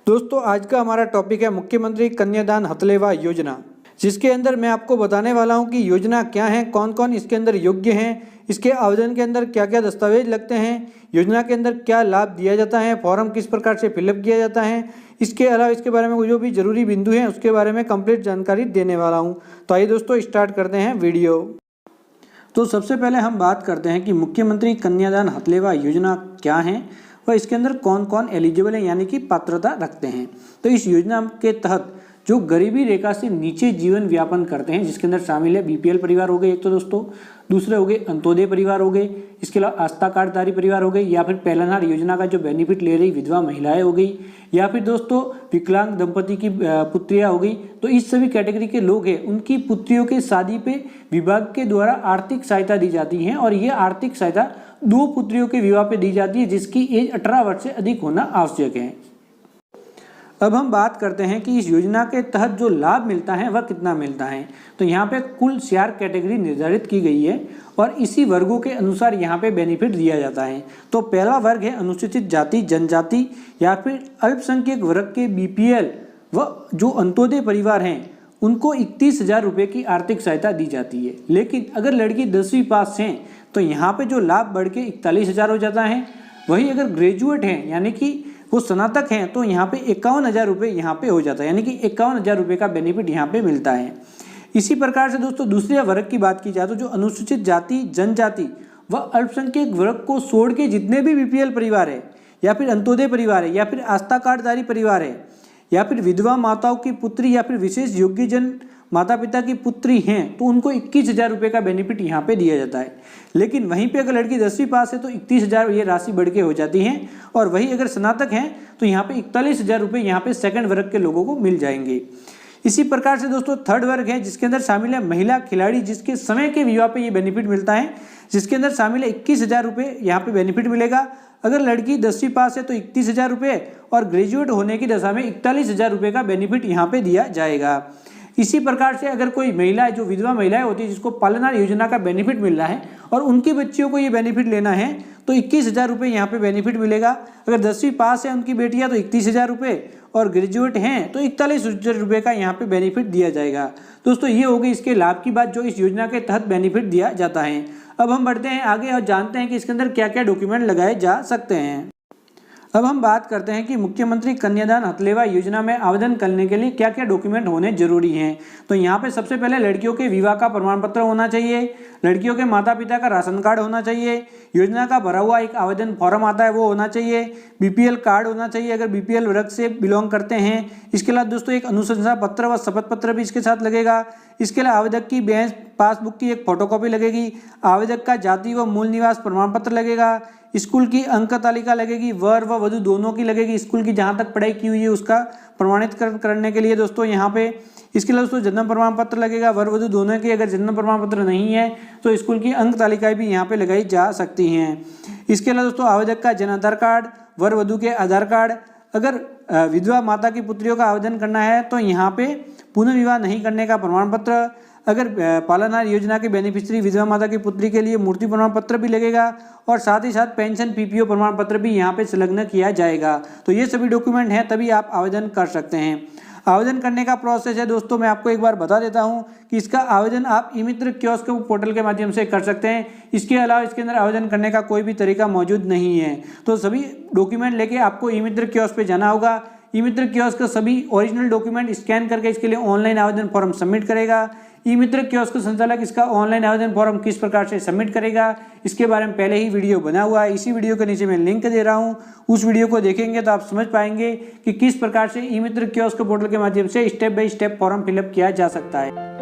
दोस्तों आज का हमारा टॉपिक है मुख्यमंत्री कन्यादान हथलेवा योजना, जिसके अंदर मैं आपको बताने वाला हूं कि योजना क्या है, कौन कौन इसके अंदर योग्य हैं, इसके आवेदन के अंदर क्या क्या दस्तावेज लगते हैं, योजना के अंदर क्या लाभ दिया जाता है, फॉर्म किस प्रकार से फिलअप किया जाता है। इसके अलावा इसके बारे में जो भी जरूरी बिंदु हैं उसके बारे में कंप्लीट जानकारी देने वाला हूँ। तो आइए दोस्तों स्टार्ट करते हैं वीडियो। तो सबसे पहले हम बात करते हैं कि मुख्यमंत्री कन्यादान हथलेवा योजना क्या है और इसके अंदर कौन कौन एलिजिबल है यानी कि पात्रता रखते हैं। तो इस योजना के तहत जो गरीबी रेखा से नीचे जीवन यापन करते हैं, जिसके अंदर शामिल है बीपीएल परिवार हो गए एक तो दोस्तों, दूसरे हो गए अंत्योदय परिवार हो गए, इसके अलावा आस्था कार्डधारी परिवार हो गए, या फिर पहलनहार योजना का जो बेनिफिट ले रही विधवा महिलाएं हो गई, या फिर दोस्तों विकलांग दंपति की पुत्रियां हो गई। तो इस सभी कैटेगरी के लोग हैं, उनकी पुत्रियों के शादी पे विभाग के द्वारा आर्थिक सहायता दी जाती है और ये आर्थिक सहायता 2 पुत्रियों के विवाह पे दी जाती है जिसकी एज 18 वर्ष से अधिक होना आवश्यक है। अब हम बात करते हैं कि इस योजना के तहत जो लाभ मिलता है वह कितना मिलता है। तो यहाँ पे कुल 4 कैटेगरी निर्धारित की गई है और इसी वर्गों के अनुसार यहाँ पे बेनिफिट दिया जाता है। तो पहला वर्ग है अनुसूचित जाति जनजाति या फिर अल्पसंख्यक वर्ग के बीपीएल व जो अंत्योदय परिवार हैं उनको 31,000 रुपये की आर्थिक सहायता दी जाती है। लेकिन अगर लड़की 10वीं पास हैं तो यहाँ पे जो लाभ बढ़ के 41,000 हो जाता है। वही अगर ग्रेजुएट हैं यानी कि वो स्नातक हैं तो यहाँ पे 51,000 रुपये यहाँ पे हो जाता है, यानी कि 51,000 रुपये का बेनिफिट यहाँ पे मिलता है। इसी प्रकार से दोस्तों दूसरे वर्ग की बात की जाए तो जो अनुसूचित जाति जनजाति व अल्पसंख्यक वर्ग को छोड़ के जितने भी बीपीएल परिवार है या फिर अंत्योदय परिवार है या फिर आस्था कार्डधारी परिवार है या फिर विधवा माताओं की पुत्री या फिर विशेष योग्यजन माता पिता की पुत्री हैं तो उनको 21,000 रुपये का बेनिफिट यहाँ पे दिया जाता है। लेकिन वहीं पे अगर लड़की 10वीं पास है तो 31,000 ये राशि बढ़ के हो जाती है और वही अगर स्नातक हैं तो यहाँ पे 41,000 रुपये यहाँ पे सेकंड वर्ग के लोगों को मिल जाएंगे। इसी प्रकार से दोस्तों थर्ड वर्ग है जिसके अंदर शामिल है महिला खिलाड़ी जिसके समय के विवाह पे ये बेनिफिट मिलता है, जिसके अंदर शामिल है 21,000 रुपये यहाँ पे बेनिफिट मिलेगा। अगर लड़की 10वीं पास है तो 31,000 रुपये और ग्रेजुएट होने की दशा में 41,000 रुपये का बेनिफिट यहाँ पे दिया जाएगा। इसी प्रकार से अगर कोई महिला है जो विधवा महिलाएं होती है जिसको पालनहार योजना का बेनिफिट मिल रहा है और उनकी बच्चियों को ये बेनिफिट लेना है तो 21,000 रुपये यहाँ पे बेनिफिट मिलेगा। अगर 10वीं पास है उनकी बेटियां तो 31,000 रुपये और ग्रेजुएट हैं तो 41,000 रुपये का यहाँ पे बेनिफिट दिया जाएगा। दोस्तों ये हो गई इसके लाभ की बात जो इस योजना के तहत बेनिफिट दिया जाता है। अब हम बढ़ते हैं आगे और जानते हैं कि इसके अंदर क्या क्या डॉक्यूमेंट लगाए जा सकते हैं। अब हम बात करते हैं कि मुख्यमंत्री कन्यादान हथलेवा योजना में आवेदन करने के लिए क्या क्या डॉक्यूमेंट होने जरूरी हैं। तो यहाँ पे सबसे पहले लड़कियों के विवाह का प्रमाण पत्र होना चाहिए, लड़कियों के माता पिता का राशन कार्ड होना चाहिए, योजना का भरा हुआ एक आवेदन फॉर्म आता है वो होना चाहिए, बीपीएल कार्ड होना चाहिए अगर बीपीएल वर्ग से बिलोंग करते हैं। इसके अलावा दोस्तों एक अनुशंसा पत्र व शपथ पत्र भी इसके साथ लगेगा। इसके अलावा आवेदक की बैंक पासबुक की एक फोटोकॉपी लगेगी, आवेदक का जाति व मूल निवास प्रमाण पत्र लगेगा, स्कूल की अंक तालिका लगेगी, वर व वधु दोनों की लगेगी, स्कूल की जहाँ तक पढ़ाई की हुई है उसका प्रमाणित करने के लिए दोस्तों यहाँ पे। इसके अलावा दोस्तों जन्म प्रमाण पत्र लगेगा वर वधु दोनों की, अगर जन्म प्रमाण पत्र नहीं है तो स्कूल की अंक तालिकाएं भी यहाँ पे लगाई जा सकती हैं। इसके अलावा दोस्तों आवेदक का जन आधार कार्ड, वर वधु के आधार कार्ड, अगर विधवा माता की पुत्रियों का आवेदन करना है तो यहाँ पे पुनर्विवाह नहीं करने का प्रमाण पत्र, अगर पालनहार योजना के बेनिफिशियरी विधवा माता की पुत्री के लिए मूर्ति प्रमाण पत्र भी लगेगा और साथ ही साथ पेंशन पीपीओ प्रमाण पत्र भी यहाँ पे संलग्न किया जाएगा। तो ये सभी डॉक्यूमेंट हैं तभी आप आवेदन कर सकते हैं। आवेदन करने का प्रोसेस है दोस्तों मैं आपको एक बार बता देता हूं कि इसका आवेदन आप ई मित्र कियोस्क पोर्टल के माध्यम से कर सकते हैं। इसके अलावा इसके अंदर आवेदन करने का कोई भी तरीका मौजूद नहीं है। तो सभी डॉक्यूमेंट लेके आपको ई मित्र कियोस्क पे जाना होगा। ई मित्र कियोस्क का सभी ओरिजिनल डॉक्यूमेंट स्कैन करके इसके लिए ऑनलाइन आवेदन फॉर्म सबमिट करेगा। ई मित्र कियोस्क संचालक इसका ऑनलाइन आवेदन फॉर्म किस प्रकार से सबमिट करेगा इसके बारे में पहले ही वीडियो बना हुआ है। इसी वीडियो के नीचे मैं लिंक दे रहा हूं, उस वीडियो को देखेंगे तो आप समझ पाएंगे कि किस प्रकार से ई मित्र कियोस्क पोर्टल के माध्यम से step by step form fill up किया जा सकता है।